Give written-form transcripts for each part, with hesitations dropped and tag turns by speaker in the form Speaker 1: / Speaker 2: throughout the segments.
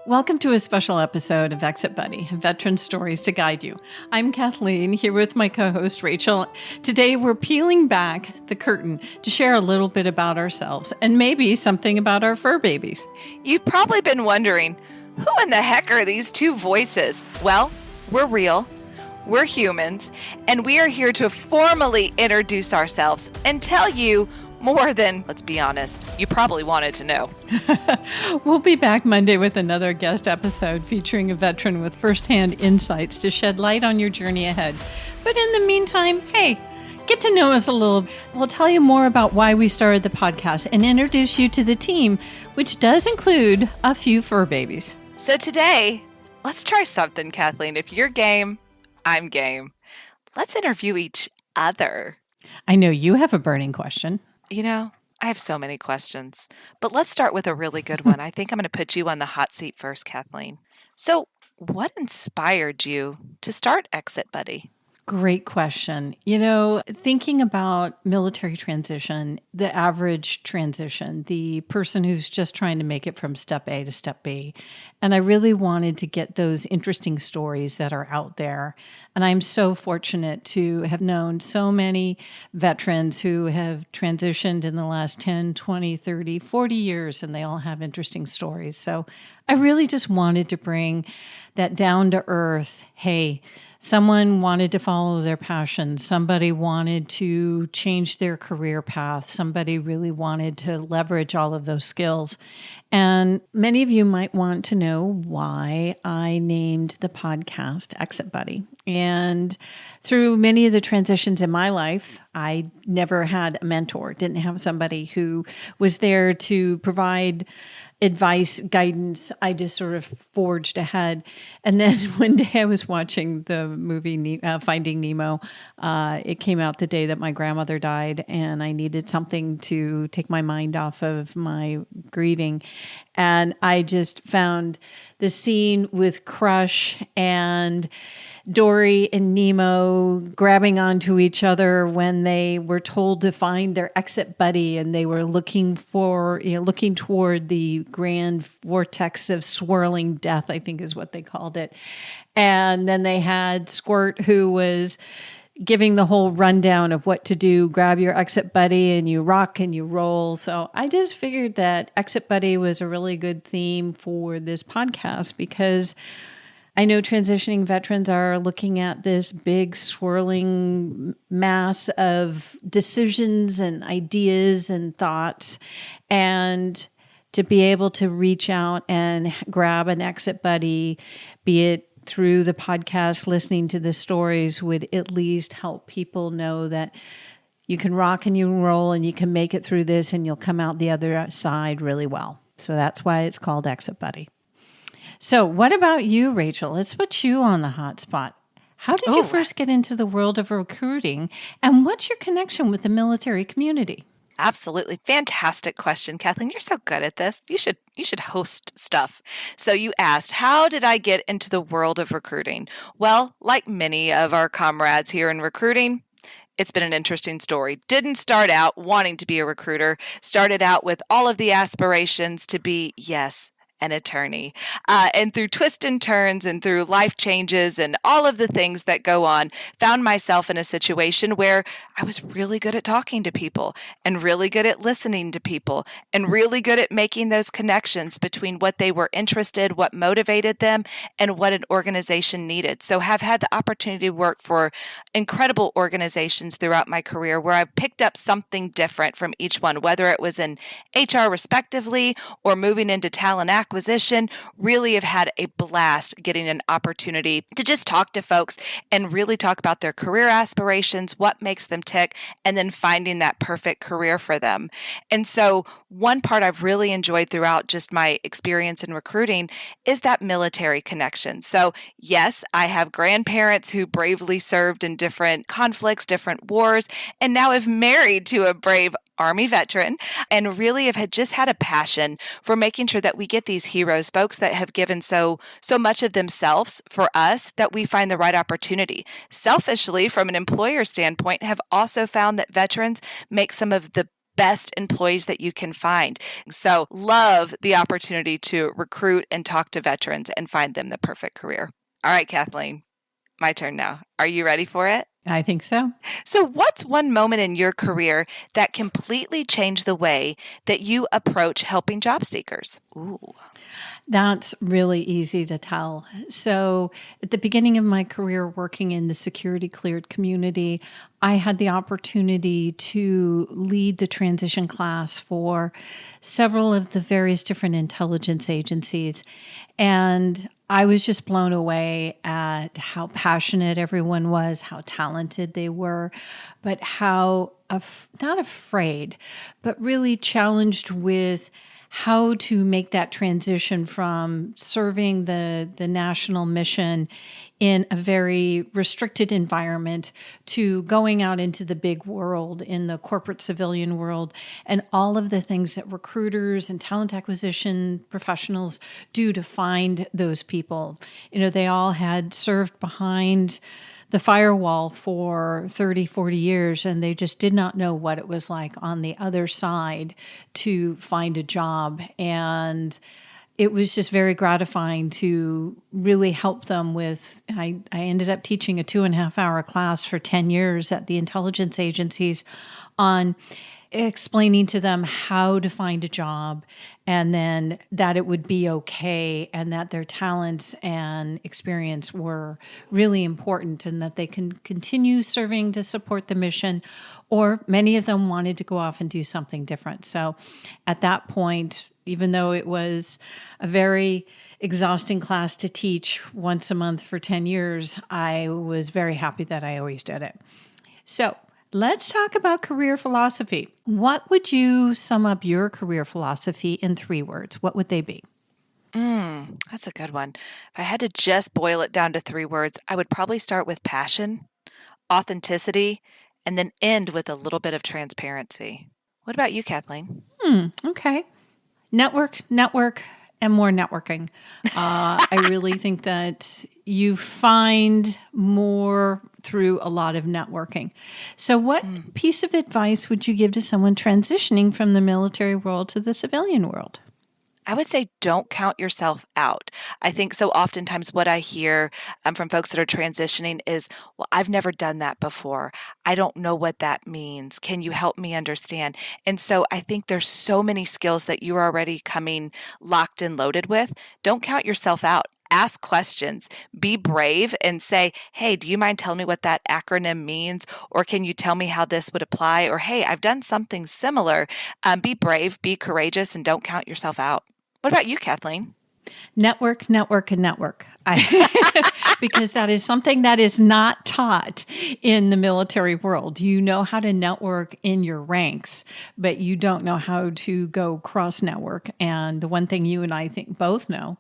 Speaker 1: Welcome to a special episode of Exit Buddy, Veteran Stories to Guide You. I'm Kathleen, here with my co-host Rachel. Today we're peeling back the curtain to share a little bit about ourselves and maybe something about our fur babies.
Speaker 2: You've probably been wondering, who in the heck are these two voices? Well, we're real, we're humans, and we are here to formally introduce ourselves and tell you more than, let's be honest, you probably wanted to know.
Speaker 1: We'll be back Monday with another guest episode featuring a veteran with firsthand insights to shed light on your journey ahead. But in the meantime, hey, get to know us a little. We'll tell you more about why we started the podcast and introduce you to the team, which does include a few fur babies.
Speaker 2: So today, let's try something, Kathleen. If you're game, I'm game. Let's interview each other.
Speaker 1: I know you have a burning question.
Speaker 2: You know, I have so many questions, but let's start with a really good one. I think I'm going to put you on the hot seat first, Kathleen. So what inspired you to start Exit Buddy?
Speaker 1: Great question. You know, thinking about military transition, the average transition, the person who's just trying to make it from step A to step B. And I really wanted to get those interesting stories that are out there. And I'm so fortunate to have known so many veterans who have transitioned in the last 10, 20, 30, 40 years, and they all have interesting stories. So I really just wanted to bring that down to earth, hey, someone wanted to follow their passion. Somebody wanted to change their career path. Somebody really wanted to leverage all of those skills. And many of you might want to know why I named the podcast Exit Buddy. And through many of the transitions in my life, I never had a mentor, didn't have somebody who was there to provide advice, guidance. I just sort of forged ahead. And then one day I was watching the movie Finding Nemo. It came out the day that my grandmother died, and I needed something to take my mind off of my grieving. And I just found the scene with Crush and Dory and Nemo grabbing onto each other when they were told to find their exit buddy, and they were looking toward the grand vortex of swirling death, I think is what they called it. And then they had Squirt, who was giving the whole rundown of what to do. Grab your exit buddy and you rock and you roll. So I just figured that Exit Buddy was a really good theme for this podcast, because I know transitioning veterans are looking at this big swirling mass of decisions and ideas and thoughts, and to be able to reach out and grab an exit buddy, be it through the podcast, listening to the stories, would at least help people know that you can rock and you can roll and you can make it through this and you'll come out the other side really well. So that's why it's called Exit Buddy. So what about you, Rachel? Let's put you on the hot spot. How did you first get into the world of recruiting, and what's your connection with the military community?
Speaker 2: Absolutely. Fantastic question, Kathleen. You're so good at this. You should host stuff. So you asked, how did I get into the world of recruiting? Well, like many of our comrades here in recruiting, it's been an interesting story. Didn't start out wanting to be a recruiter. Started out with all of the aspirations to be, yes, an attorney. And through twists and turns and through life changes and all of the things that go on, found myself in a situation where I was really good at talking to people and really good at listening to people and really good at making those connections between what they were interested, what motivated them, and what an organization needed. So have had the opportunity to work for incredible organizations throughout my career where I picked up something different from each one, whether it was in HR respectively or moving into talent acquisition. Really have had a blast getting an opportunity to just talk to folks and really talk about their career aspirations, what makes them tick, and then finding that perfect career for them. And so one part I've really enjoyed throughout just my experience in recruiting is that military connection. So yes, I have grandparents who bravely served in different conflicts, different wars, and now have married to a brave Army veteran, and really have just had a passion for making sure that we get these heroes, folks that have given so much of themselves for us, that we find the right opportunity. Selfishly, from an employer standpoint, have also found that veterans make some of the best employees that you can find. So love the opportunity to recruit and talk to veterans and find them the perfect career. All right, Kathleen, my turn now. Are you ready for it?
Speaker 1: I think so.
Speaker 2: So what's one moment in your career that completely changed the way that you approach helping job seekers? Ooh.
Speaker 1: That's really easy to tell. So, at the beginning of my career working in the security cleared community, I had the opportunity to lead the transition class for several of the various different intelligence agencies. And I was just blown away at how passionate everyone was, how talented they were, but how not afraid, but really challenged with how to make that transition from serving the national mission in a very restricted environment to going out into the big world, in the corporate civilian world, and all of the things that recruiters and talent acquisition professionals do to find those people. They all had served behind the firewall for 30, 40 years, and they just did not know what it was like on the other side to find a job. And it was just very gratifying to really help them with. I ended up teaching a 2.5-hour class for 10 years at the intelligence agencies on explaining to them how to find a job, and then that it would be okay, and that their talents and experience were really important, and that they can continue serving to support the mission, or many of them wanted to go off and do something different. So at that point, even though it was a very exhausting class to teach once a month for 10 years, I was very happy that I always did it. So let's talk about career philosophy. What would you sum up your career philosophy in 3 words? What would they be?
Speaker 2: That's a good one. If I had to just boil it down to 3 words, I would probably start with passion, authenticity, and then end with a little bit of transparency. What about you, Kathleen?
Speaker 1: Okay. Network, and more networking. I really think that you find more through a lot of networking. So what piece of advice would you give to someone transitioning from the military world to the civilian world?
Speaker 2: I would say don't count yourself out. I think so oftentimes what I hear from folks that are transitioning is, well, I've never done that before. I don't know what that means. Can you help me understand? And so I think there's so many skills that you are already coming locked and loaded with. Don't count yourself out. Ask questions, be brave and say, hey, do you mind telling me what that acronym means? Or can you tell me how this would apply? Or, hey, I've done something similar. Be brave, be courageous, and don't count yourself out. What about you, Kathleen?
Speaker 1: Network, and network. Because that is something that is not taught in the military world. You know how to network in your ranks, but you don't know how to go cross network. And the one thing you and I think both know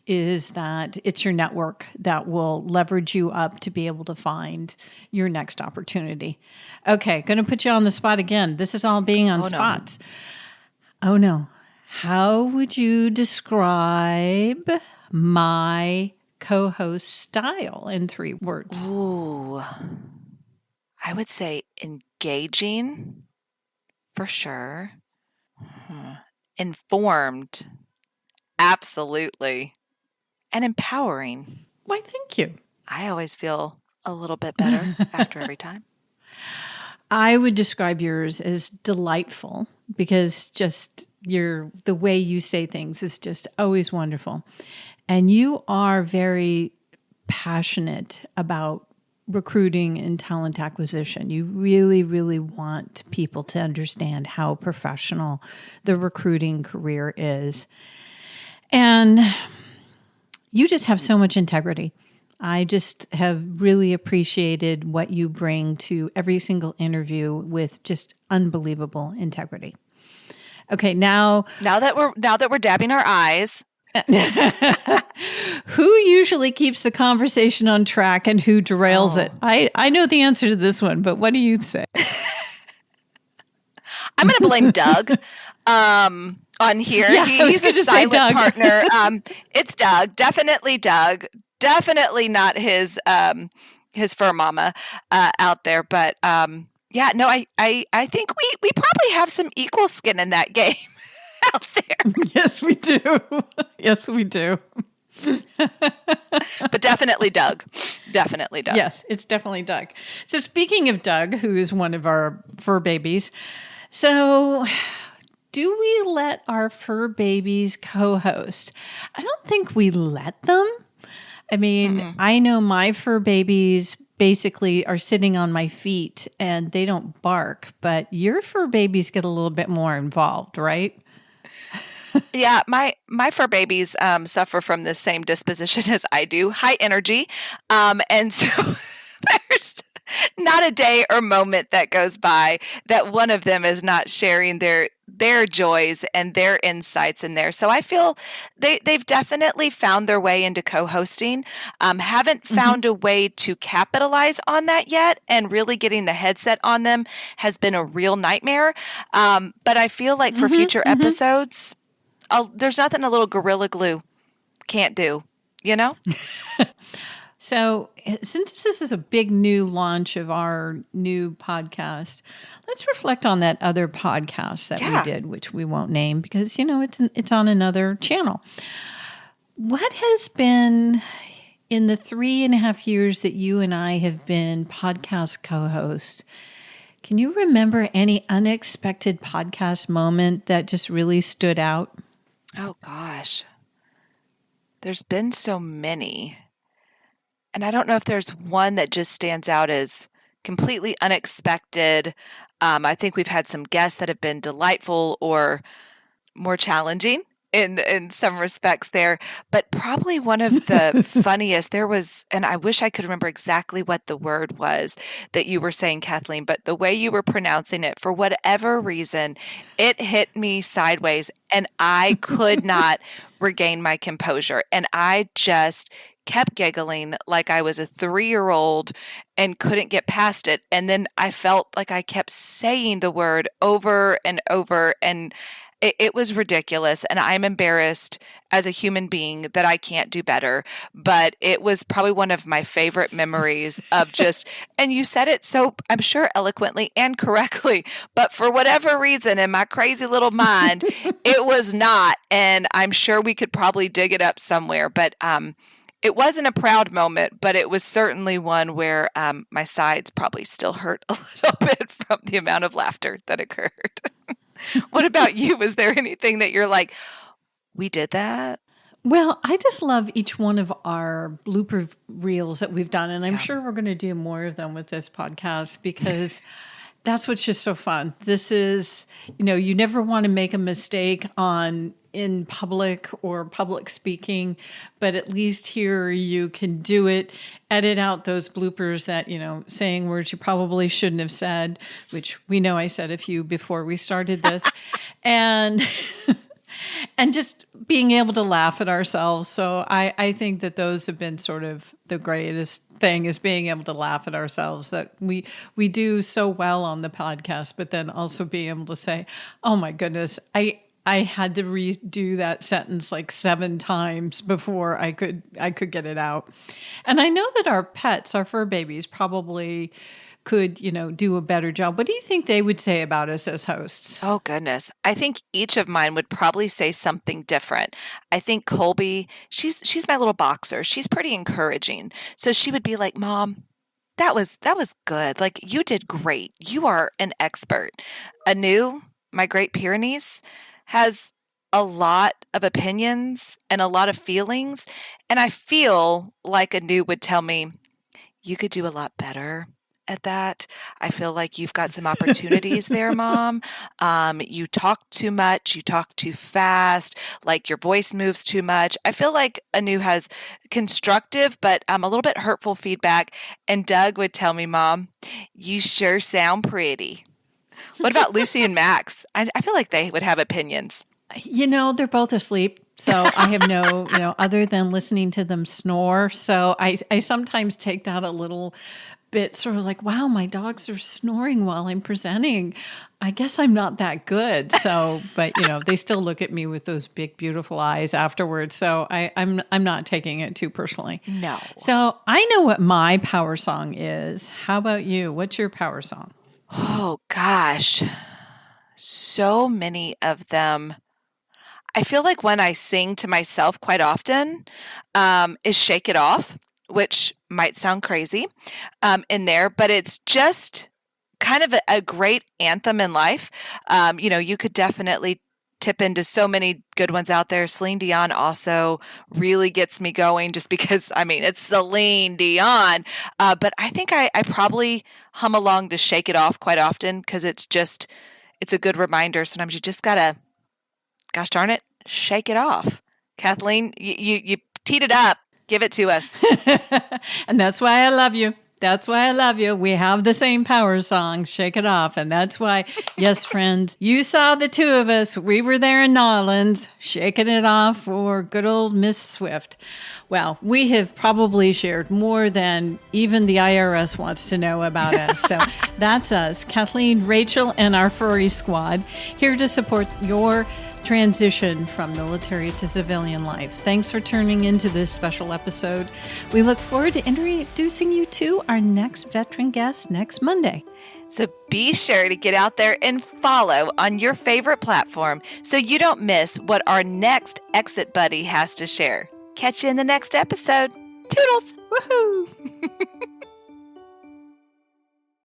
Speaker 1: is that it's your network that will leverage you up to be able to find your next opportunity. Okay, going to put you on the spot again. This is all being on spots. Oh no. How would you describe my co-host style in 3 words?
Speaker 2: Ooh, I would say engaging for sure. Informed, absolutely. And empowering.
Speaker 1: Why, thank you.
Speaker 2: I always feel a little bit better after every time.
Speaker 1: I would describe yours as delightful, because just the way you say things is just always wonderful. And you are very passionate about recruiting and talent acquisition. You really, really want people to understand how professional the recruiting career is. And you just have so much integrity. I just have really appreciated what you bring to every single interview with just unbelievable integrity. Okay, now
Speaker 2: that we're dabbing our eyes.
Speaker 1: Who usually keeps the conversation on track and who derails it? I know the answer to this one, but what do you say?
Speaker 2: I'm going to blame Doug on here.
Speaker 1: Yeah,
Speaker 2: He's a silent partner. It's Doug. Definitely Doug. Definitely not his fur mama out there. But Yeah, no, I think we probably have some equal skin in that game out there.
Speaker 1: Yes, we do. Yes, we do.
Speaker 2: But definitely Doug. Definitely Doug.
Speaker 1: Yes, it's definitely Doug. So speaking of Doug, who is one of our fur babies, so do we let our fur babies co-host? I don't think we let them. I mean, I know my fur babies basically are sitting on my feet and they don't bark, but your fur babies get a little bit more involved, right?
Speaker 2: Yeah, my fur babies suffer from the same disposition as I do, high energy, and so there's not a day or moment that goes by that one of them is not sharing their joys and their insights in there. So I feel they've definitely found their way into co-hosting. Haven't found a way to capitalize on that yet, and really getting the headset on them has been a real nightmare. But I feel like for future episodes, there's nothing a little Gorilla Glue can't do, you know?
Speaker 1: So, since this is a big new launch of our new podcast, let's reflect on that other podcast that we
Speaker 2: Yeah.
Speaker 1: did, which we won't name because it's on another channel. What has been in the 3.5 years that you and I have been podcast co-hosts? Can you remember any unexpected podcast moment that just really stood out?
Speaker 2: Oh gosh. There's been so many. And I don't know if there's one that just stands out as completely unexpected. I think we've had some guests that have been delightful or more challenging in some respects there, but probably one of the funniest there was, and I wish I could remember exactly what the word was that you were saying, Kathleen, but the way you were pronouncing it, for whatever reason, it hit me sideways and I could not regain my composure. And I just kept giggling like I was a 3-year-old and couldn't get past it. And then I felt like I kept saying the word over and over, and it was ridiculous, and I'm embarrassed as a human being that I can't do better. But it was probably one of my favorite memories of just, and you said it so, I'm sure, eloquently and correctly, but for whatever reason in my crazy little mind, it was not. And I'm sure we could probably dig it up somewhere. But it wasn't a proud moment, but it was certainly one where my sides probably still hurt a little bit from the amount of laughter that occurred. What about you? Was there anything that you're like, we did that?
Speaker 1: Well, I just love each one of our blooper reels that we've done. And I'm sure we're going to do more of them with this podcast because that's what's just so fun. This is, you never want to make a mistake in public or public speaking, but at least here you can do it, edit out those bloopers that, saying words you probably shouldn't have said, which we know I said a few before we started this. and and just being able to laugh at ourselves. So I think that those have been sort of the greatest thing, is being able to laugh at ourselves, that we do so well on the podcast, but then also being able to say, oh my goodness, I had to redo that sentence like 7 times before I could get it out. And I know that our pets, our fur babies, probably could, do a better job. What do you think they would say about us as hosts?
Speaker 2: Oh, goodness. I think each of mine would probably say something different. I think Colby, she's my little boxer. She's pretty encouraging. So she would be like, Mom, that was good. Like, you did great. You are an expert. Anu, my Great Pyrenees, has a lot of opinions and a lot of feelings. And I feel like Anu would tell me, you could do a lot better at that. I feel like you've got some opportunities there, Mom. You talk too much. You talk too fast. Like, your voice moves too much. I feel like Anu has constructive, but a little bit hurtful feedback. And Doug would tell me, Mom, you sure sound pretty. What about Lucy and Max? I feel like they would have opinions.
Speaker 1: They're both asleep. So I have no, other than listening to them snore. So I sometimes take that a little bit sort of like, wow, my dogs are snoring while I'm presenting. I guess I'm not that good. So, but they still look at me with those big, beautiful eyes afterwards. So I'm not taking it too personally.
Speaker 2: No.
Speaker 1: So I know what my power song is. How about you? What's your power song?
Speaker 2: Oh, gosh. So many of them. I feel like when I sing to myself quite often is Shake It Off, which might sound crazy in there, but it's just kind of a great anthem in life. You could definitely tip into so many good ones out there. Celine Dion also really gets me going just because, it's Celine Dion. But I think I probably hum along to Shake It Off quite often because it's a good reminder. Sometimes you just gotta, gosh darn it, shake it off. Kathleen, you teed it up. Give it to us.
Speaker 1: And that's why I love you. That's why I love you. We have the same power song, Shake It Off. And that's why, yes, friends, you saw the two of us. We were there in Nolans, shaking it off for good old Miss Swift. Well, we have probably shared more than even the IRS wants to know about us. So that's us, Kathleen, Rachel, and our furry squad, here to support your transition from military to civilian life. Thanks for tuning into this special episode. We look forward to introducing you to our next veteran guest next Monday.
Speaker 2: So be sure to get out there and follow on your favorite platform so you don't miss what our next exit buddy has to share. Catch you in the next episode. Toodles!
Speaker 1: Woohoo!